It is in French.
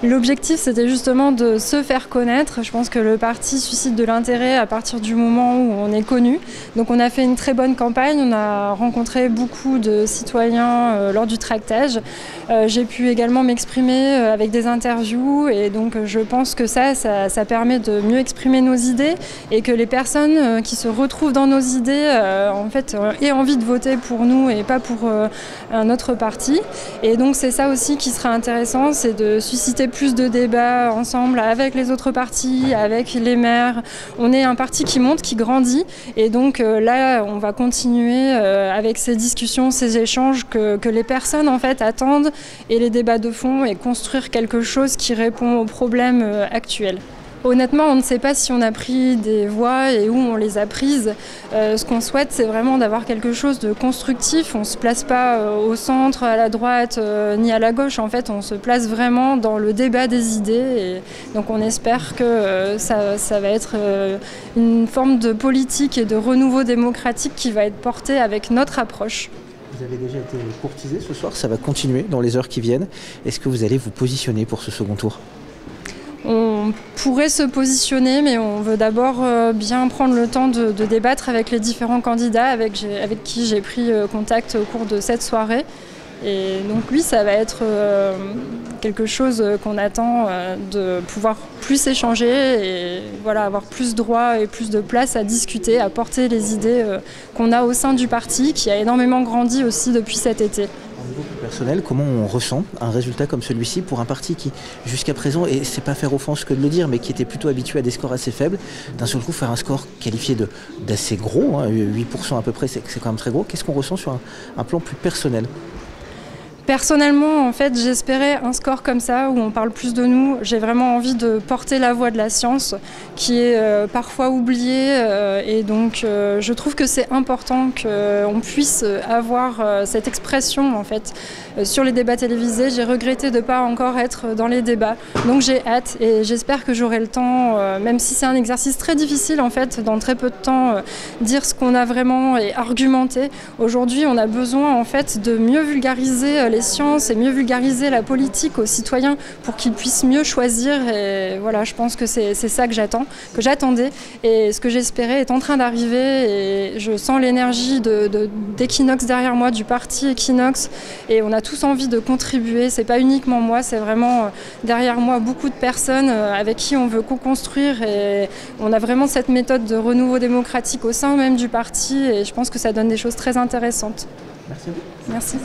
L'objectif, c'était justement de se faire connaître. Je pense que le parti suscite de l'intérêt à partir du moment où on est connu. Donc on a fait une très bonne campagne, on a rencontré beaucoup de citoyens lors du tractage. J'ai pu également m'exprimer avec des interviews et donc je pense que ça permet de mieux exprimer nos idées et que les personnes qui se retrouvent dans nos idées en fait, aient envie de voter pour nous et pas pour un autre parti. Et donc c'est ça aussi qui sera intéressant, c'est de susciter plus de débats ensemble avec les autres partis, avec les maires. On est un parti qui monte, qui grandit et donc là on va continuer avec ces discussions, ces échanges que les personnes en fait attendent et les débats de fond et construire quelque chose qui répond aux problèmes actuels. Honnêtement, on ne sait pas si on a pris des voix et où on les a prises. Ce qu'on souhaite, c'est vraiment d'avoir quelque chose de constructif. On ne se place pas au centre, à la droite, ni à la gauche. En fait, on se place vraiment dans le débat des idées. Et donc on espère que ça va être une forme de politique et de renouveau démocratique qui va être portée avec notre approche. Vous avez déjà été courtisé ce soir, ça va continuer dans les heures qui viennent. Est-ce que vous allez vous positionner pour ce second tour ? On pourrait se positionner, mais on veut d'abord bien prendre le temps de débattre avec les différents candidats avec qui j'ai pris contact au cours de cette soirée. Et donc oui, ça va être quelque chose qu'on attend de pouvoir plus échanger et voilà, avoir plus droit et plus de place à discuter, à porter les idées qu'on a au sein du parti, qui a énormément grandi aussi depuis cet été. Au niveau plus personnel, comment on ressent un résultat comme celui-ci pour un parti qui, jusqu'à présent, et c'est pas faire offense que de le dire, mais qui était plutôt habitué à des scores assez faibles, d'un seul coup faire un score qualifié d'assez gros, hein, 8% à peu près, c'est quand même très gros. Qu'est-ce qu'on ressent sur un plan plus personnel ? Personnellement, en fait, j'espérais un score comme ça, où on parle plus de nous. J'ai vraiment envie de porter la voix de la science, qui est parfois oubliée. Et donc, je trouve que c'est important qu'on puisse avoir cette expression, en fait, sur les débats télévisés. J'ai regretté de ne pas encore être dans les débats. Donc, j'ai hâte et j'espère que j'aurai le temps, même si c'est un exercice très difficile, en fait, dans très peu de temps, dire ce qu'on a vraiment et argumenter. Aujourd'hui, on a besoin, en fait, de mieux vulgariser les sciences et mieux vulgariser la politique aux citoyens pour qu'ils puissent mieux choisir. Et voilà, je pense que c'est ça que j'attendais. Et ce que j'espérais est en train d'arriver. Et je sens l'énergie d'Equinox derrière moi, du parti Equinox. Et on a tous envie de contribuer. C'est pas uniquement moi, c'est vraiment derrière moi beaucoup de personnes avec qui on veut co-construire. Et on a vraiment cette méthode de renouveau démocratique au sein même du parti. Et je pense que ça donne des choses très intéressantes. Merci à vous. Merci.